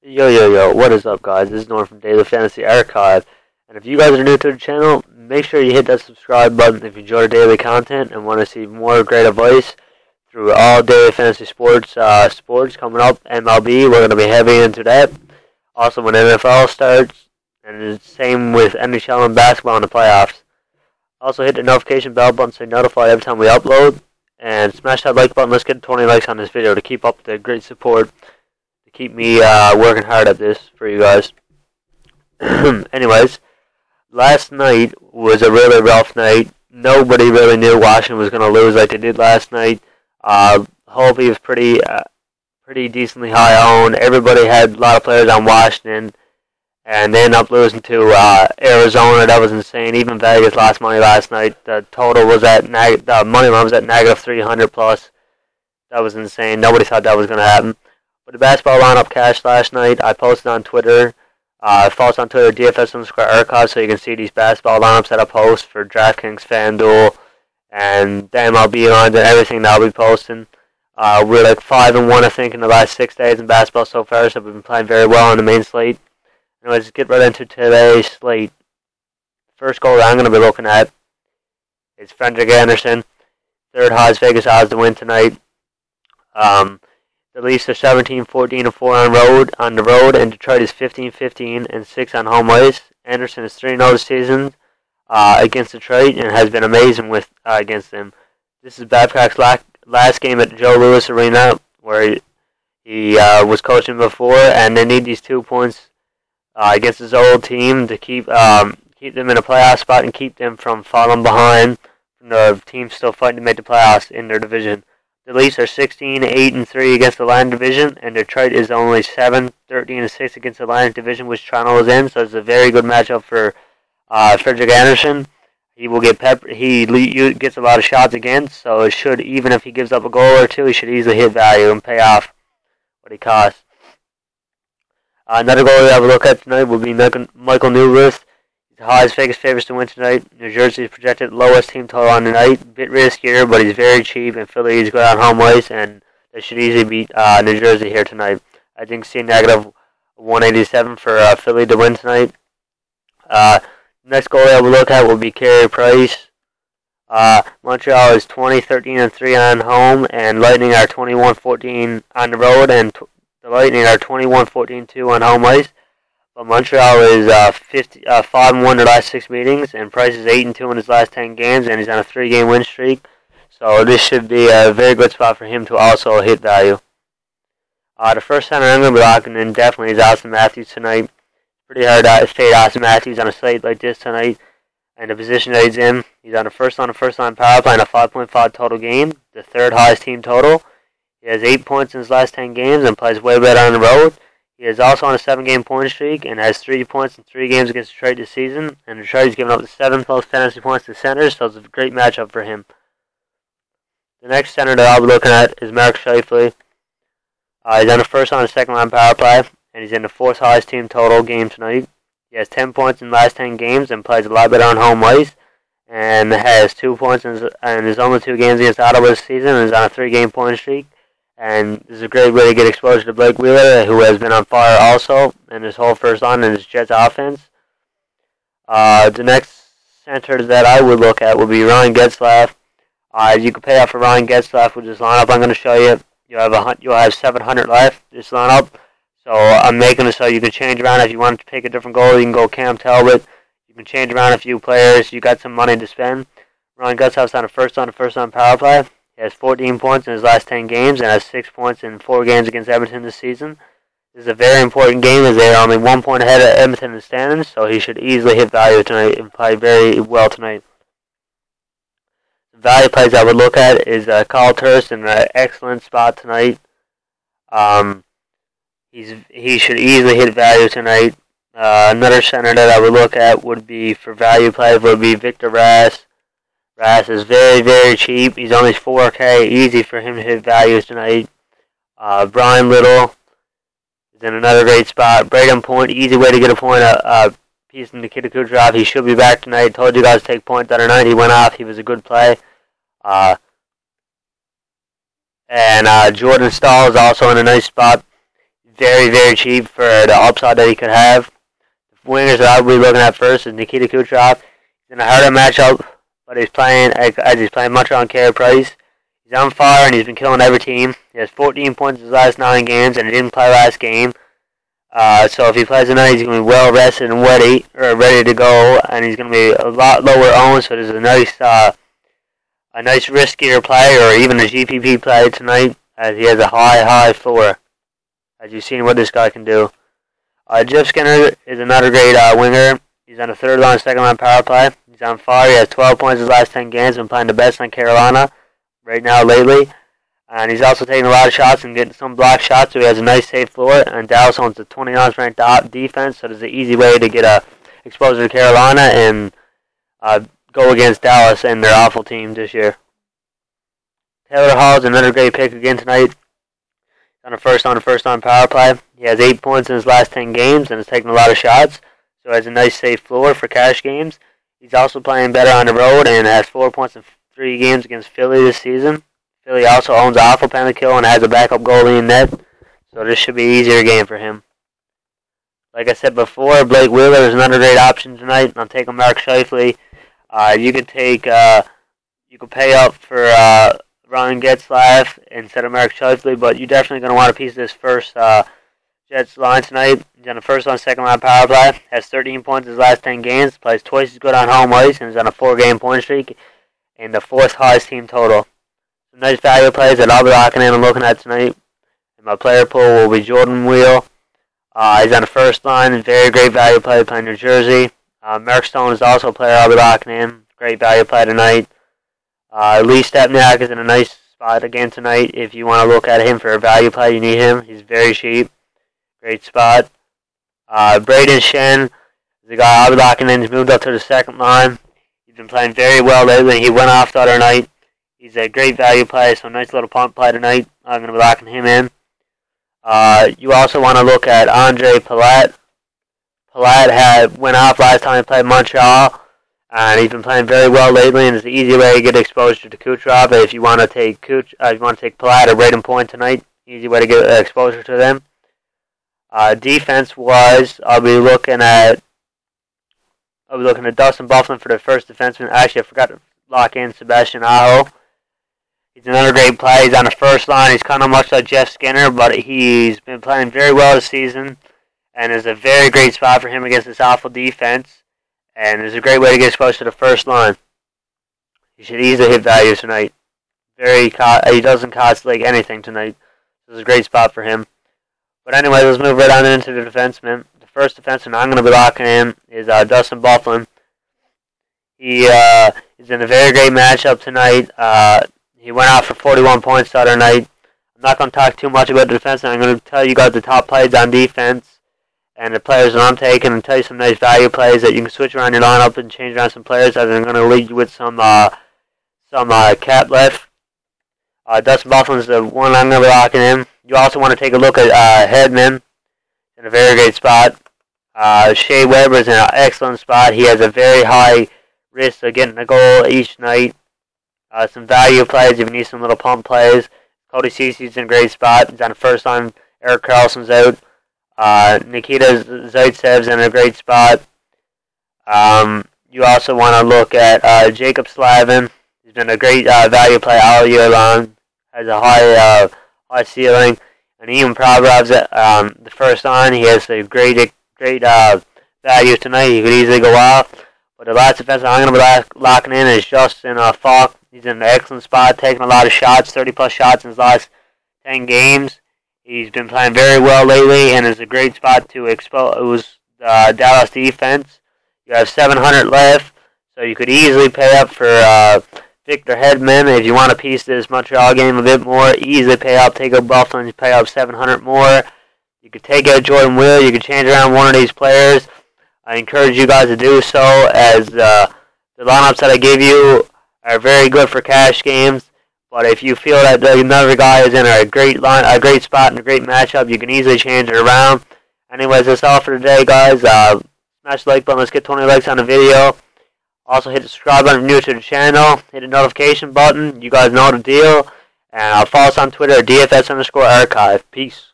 Yo, what is up, guys? This is Norm from Daily Fantasy Archive. And if you guys are new to the channel, make sure you hit that subscribe button if you enjoy daily content and want to see more great advice through all daily fantasy sports. Sports coming up, MLB, we're going to be heavy into that. Also, when NFL starts, and the same with NHL and basketball in the playoffs. Also, hit the notification bell button so you're notified every time we upload. And smash that like button. Let's get 20 likes on this video to keep up the great support. Keep me working hard at this for you guys. Anyways, last night was a really rough night. Nobody really knew Washington was going to lose like they did last night. Hobie was pretty decently high owned. Everybody had a lot of players on Washington, and they ended up losing to Arizona. That was insane. Even Vegas lost money last night. The total was at the money line was at negative 300 plus. That was insane. Nobody thought that was going to happen. But the basketball lineup cashed last night. I posted on Twitter. Follow us on Twitter, DFS_archive, so you can see these basketball lineups that I post for DraftKings, Fanduel, and the MLB lines and everything that I'll be posting. We're like 5-1, I think, in the last 6 days in basketball so far, so we've been playing very well on the main slate. Anyways, let's get right into today's slate. First goal that I'm going to be looking at is Fanduel Anderson. Third highest Vegas odds to win tonight. The Leafs are 17-14-4 on the road, and Detroit is 15-15-6 on home ice. Anderson is 3-0 this season against Detroit and has been amazing against them. This is Babcock's last game at Joe Louis Arena, where he was coaching before, and they need these 2 points against his old team to keep them in a playoff spot and keep them from falling behind from the team still fighting to make the playoffs in their division. The Leafs are 16-8-3 against the Lions division, and Detroit is only 7-13-6 against the Lions division, which Toronto is in. So it's a very good matchup for Fanduel Anderson. He will get he gets a lot of shots against, so it should, even if he gives up a goal or two, he should easily hit value and pay off what he costs. Another goal that I would look at tonight would be Michael Newruth. The highest Vegas favorites to win tonight. New Jersey is projected lowest team total on the night. Bit riskier, but he's very cheap, and Philly is good on home ice, and they should easily beat New Jersey here tonight. I think see negative 187 for Philly to win tonight. Next goal I will look at will be Carey Price. Montreal is 20-13-3 on home, and Lightning are 21-14 on the road, and the Lightning are 21-14-2 on home ice. But Montreal is 5-1 their last 6 meetings, and Price is 8-2 in his last 10 games, and he's on a 3-game win streak. So this should be a very good spot for him to also hit value. The first center I'm going to be locking in definitely is Austin Matthews tonight. Pretty hard to fade Austin Matthews on a slate like this tonight, and the position that he's in, he's on the first line power play in a 5.5 total game, the third highest team total. He has 8 points in his last 10 games and plays way better on the road. He is also on a 7-game point streak and has 3 points in 3 games against Detroit this season. And Detroit has given up 7 plus fantasy points to centers, so it's a great matchup for him. The next center that I'll be looking at is Mark Scheifele. He's on the first line and second line power play, and he's in the 4th highest team total game tonight. He has 10 points in the last 10 games and plays a lot better on home ice, and has 2 points in his only 2 games against Ottawa this season, and is on a 3-game point streak. And this is a great way to get exposure to Blake Wheeler, who has been on fire also in his whole first line in his Jets offense. The next center that I would look at would be Ryan Getzlaf. You can pay off for Ryan Getzlaf with this lineup I'm going to show you. You'll have 700 left, this lineup. So I'm making it so you can change around if you want to pick a different goal. You can go Cam Talbot. You can change around a few players. You got some money to spend. Ryan Getzlaf's on the first line power play. He has 14 points in his last 10 games and has 6 points in 4 games against Edmonton this season. This is a very important game as they are only 1 point ahead of Edmonton in the standings, so he should easily hit value tonight and play very well tonight. The value plays I would look at is Carl Turris in an excellent spot tonight. He should easily hit value tonight. Another center that I would look at would be for value plays would be Victor Rask. Rask is very, very cheap. He's only 4K. Easy for him to hit values tonight. Brian Little is in another great spot. Braden Point, easy way to get a point. Piece in the Nikita Kucherov. He should be back tonight. Told you guys to take point the other night. He went off. He was a good play. And Jordan Staal is also in a nice spot. very, very cheap for the upside that he could have. The wingers that I'll be looking at first is Nikita Kucherov. He's in a harder matchup, but he's playing as he's playing much on Carey Price. He's on fire and he's been killing every team. He has 14 points in his last 9 games, and he didn't play last game. So if he plays tonight, he's going to be well rested and ready to go, and he's going to be a lot lower owned. So there's a nice riskier play, or even a GPP play tonight, as he has a high floor. As you've seen what this guy can do. Jeff Skinner is another great winger. He's on a third line, second line power play. He's on fire. He has 12 points in his last 10 games. Been playing the best on Carolina right now lately. And he's also taking a lot of shots and getting some block shots, so he has a nice safe floor. And Dallas owns the 29th ranked defense, so there's an easy way to get exposure to Carolina and go against Dallas and their awful team this year. Taylor Hall is another great pick again tonight. On a first on power play. He has 8 points in his last 10 games and is taking a lot of shots, so has a nice safe floor for cash games. He's also playing better on the road and has 4 points in 3 games against Philly this season. Philly also owns an awful penalty kill and has a backup goalie in net, so this should be an easier game for him. Like I said before, Blake Wheeler is another great option tonight. I'm taking Mark Scheifele. You could pay up for Ryan Getzlaf instead of Mark Scheifele, but you're definitely going to want a piece of this first Jets line tonight. He's on the first line, second line power play. Has 13 points in his last 10 games. Plays twice as good on home ice and is on a 4-game point streak and the 4th highest team total. Some nice value plays that I'll be locking in and looking at tonight. And my player pool will be Jordan Wheel. He's on the first line. Very great value play playing New Jersey. Mark Stone is also a player I'll be locking in. Great value play tonight. Lee Stepniak is in a nice spot again tonight. If you want to look at him for a value play, you need him. He's very cheap. Great spot. Braden Shen is the guy I'll be locking in. He's moved up to the second line. He's been playing very well lately. He went off the other night. He's a great value play, so nice little punt play tonight. I'm going to be locking him in. You also want to look at Andre Palat. Palat went off last time he played Montreal, and he's been playing very well lately, and it's an easy way to get exposure to Kucherov. If you want to take Palat or Braden Point tonight, easy way to get exposure to them. Defense-wise, I'll be looking at Dustin Byfuglien for the first defenseman. Actually, I forgot to lock in Sebastian Aho. He's another great play. He's on the first line. He's kind of much like Jeff Skinner, but he's been playing very well this season, and is a very great spot for him against this awful defense. And it's a great way to get exposed to the first line. He should easily hit value tonight. He doesn't cost like anything tonight. This is a great spot for him. But anyway, let's move right on into the defenseman. The first defenseman I'm going to be locking in is Dustin Byfuglien. He is in a very great matchup tonight. He went out for 41 points the other night. I'm not going to talk too much about the defense. I'm going to tell you guys the top plays on defense and the players that I'm taking, and tell you some nice value plays that you can switch around your lineup and change around some players. As I'm going to lead you with some cap left. Dustin Byfuglien is the one I'm going to be locking in. You also want to take a look at Hedman in a very great spot. Shea Weber is in an excellent spot. He has a very high risk of getting a goal each night. Some value plays if you need some little pump plays. Cody Cece's in a great spot. He's on the first line. Erik Karlsson's out. Nikita Zaitsev's in a great spot. You also want to look at Jacob Slavin. He's been a great value play all year long. Has a high ceiling. And Ian Provorov's the first line. He has a great value tonight. He could easily go off. But the last defense I'm going to be locking in is Justin Falk. He's in an excellent spot, taking a lot of shots, 30-plus shots in his last 10 games. He's been playing very well lately and is a great spot to expose Dallas defense. You have 700 left, so you could easily pay up for Victor Hedman. If you want to piece this Montreal game a bit more, easily pay up. Take a Byfuglien and pay up 700 more. You could take out Jordan Will. You could change around one of these players. I encourage you guys to do so, as the lineups that I give you are very good for cash games. But if you feel that another guy is in a great spot and a great matchup, you can easily change it around. Anyways, that's all for today, guys. Smash the like button. Let's get 20 likes on the video. Also, hit the subscribe button if you're new to the channel. Hit the notification button. You guys know the deal. And follow us on Twitter at DFS_archive. Peace.